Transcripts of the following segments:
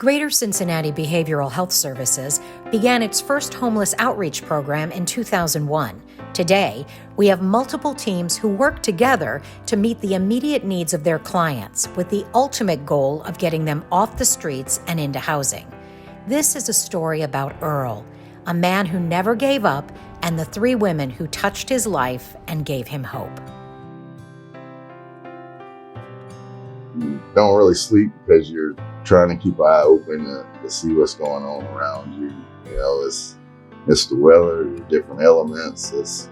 Greater Cincinnati Behavioral Health Services began its first homeless outreach program in 2001. Today, we have multiple teams who work together to meet the immediate needs of their clients with the ultimate goal of getting them off the streets and into housing. This is a story about Earl, a man who never gave up, and the three women who touched his life and gave him hope. You don't really sleep because you're trying to keep an eye open to see what's going on around you. You know, it's the weather, the different elements, it's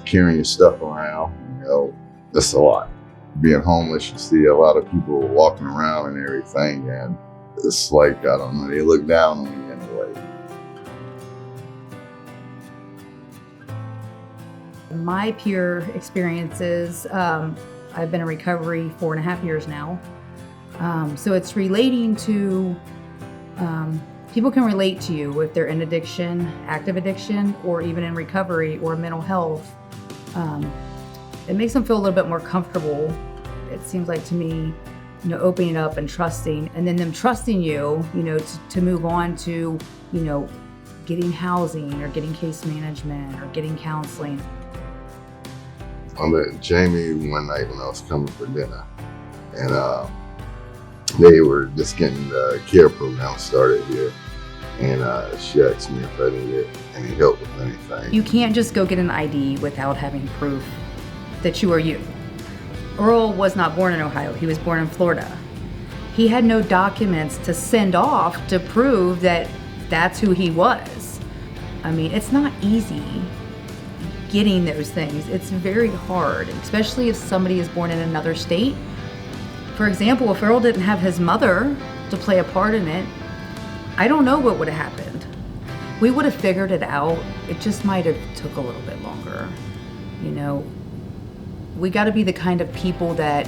carrying your stuff around. You know, it's a lot. Being homeless, you see a lot of people walking around and everything, and it's like, I don't know, they look down on you in a way. My peer experiences, I've been in recovery 4.5 years now. So it's relating to, people can relate to you if they're in addiction, active addiction, or even in recovery or mental health. It makes them feel a little bit more comfortable. It seems like to me, opening up and trusting, and then them trusting you, to move on to, getting housing or getting case management or getting counseling. I met Jamie one night when I was coming for dinner, and they were just getting the care program started here, and she asked me if I needed any help with anything. You can't just go get an ID without having proof that you are you. Earl was not born in Ohio, he was born in Florida. He had no documents to send off to prove that that's who he was. I mean, it's not easy getting those things. It's very hard, especially if somebody is born in another state. For example, if Earl didn't have his mother to play a part in it, I don't know what would have happened. We would have figured it out. It just might have took a little bit longer. We got to be the kind of people that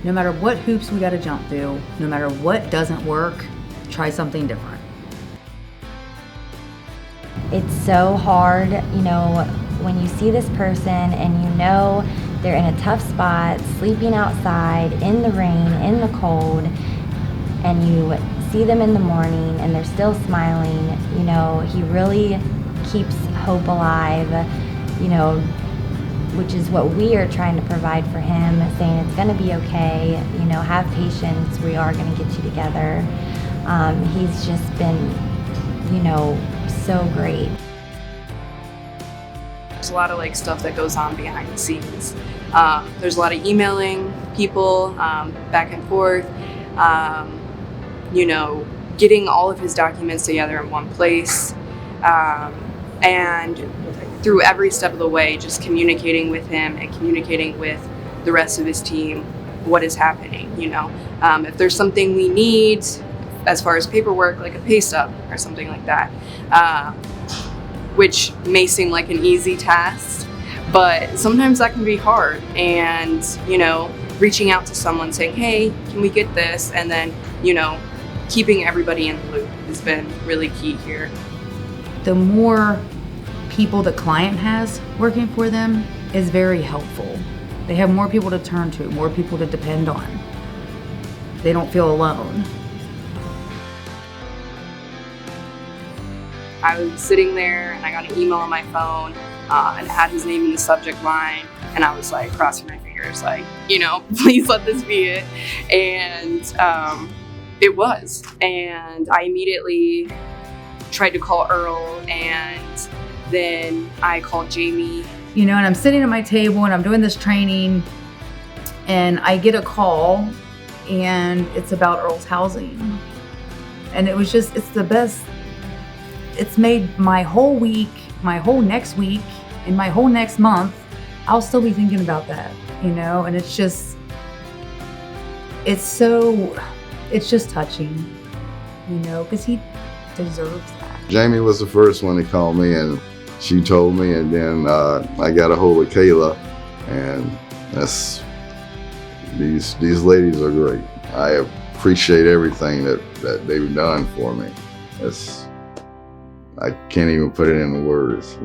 no matter what hoops we got to jump through, no matter what doesn't work, try something different. It's so hard, when you see this person and they're in a tough spot, sleeping outside, in the rain, in the cold, and you see them in the morning and they're still smiling, he really keeps hope alive, which is what we are trying to provide for him, saying it's gonna be okay, have patience, we are gonna get you together. He's just been, so great. There's a lot of stuff that goes on behind the scenes. There's a lot of emailing people back and forth, getting all of his documents together in one place, and through every step of the way, just communicating with him and communicating with the rest of his team what is happening. If there's something we need as far as paperwork, like a pay stub or something like that, which may seem like an easy task, but sometimes that can be hard. And, reaching out to someone saying, hey, can we get this? And then, keeping everybody in the loop has been really key here. The more people the client has working for them is very helpful. They have more people to turn to, more people to depend on. They don't feel alone. I was sitting there and I got an email on my phone and it had his name in the subject line, and I was like crossing my fingers, please let this be it. And it was. And I immediately tried to call Earl, and then I called Jamie. And I'm sitting at my table and I'm doing this training, and I get a call, and it's about Earl's housing. And it's the best. It's made my whole week, my whole next week, and my whole next month. I'll still be thinking about that, and it's just touching, because he deserves that. Jamie was the first one to call me, and she told me, and then I got a hold of Kayla, and these ladies are great. I appreciate everything that they've done for me. I can't even put it into words,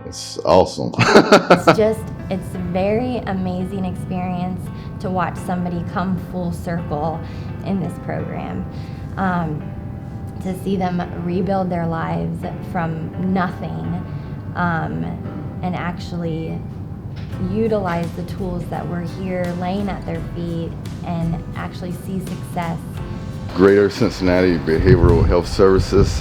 It's awesome. It's a very amazing experience to watch somebody come full circle in this program. To see them rebuild their lives from nothing, and actually utilize the tools that were here laying at their feet and actually see success. Greater Cincinnati Behavioral Health Services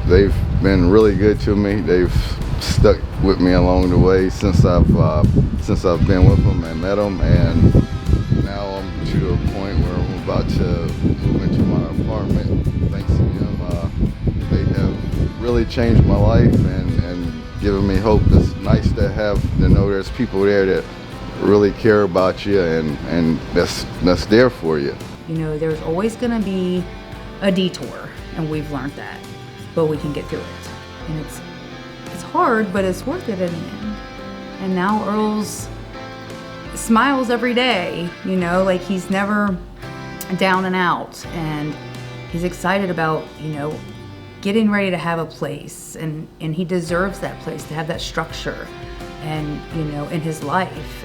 they've been really good to me. They've stuck with me along the way since I've been with them and met them, and now I'm to a point where I'm about to move into my apartment. Thanks to them, they have really changed my life and given me hope. It's nice to know there's people there that really care about you and that's there for you. You know, there's always going to be a detour, and we've learned that, but we can get through it. And it's hard, but it's worth it in the end. And now Earl's smiles every day, you know, like he's never down and out, and he's excited about, you know, getting ready to have a place, and he deserves that place, to have that structure, and, you know, in his life.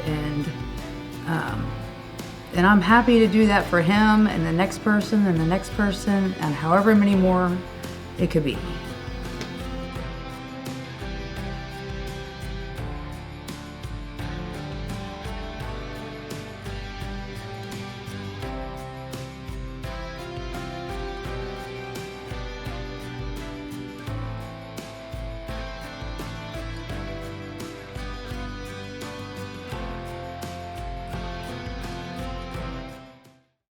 And I'm happy to do that for him and the next person and the next person and however many more it could be.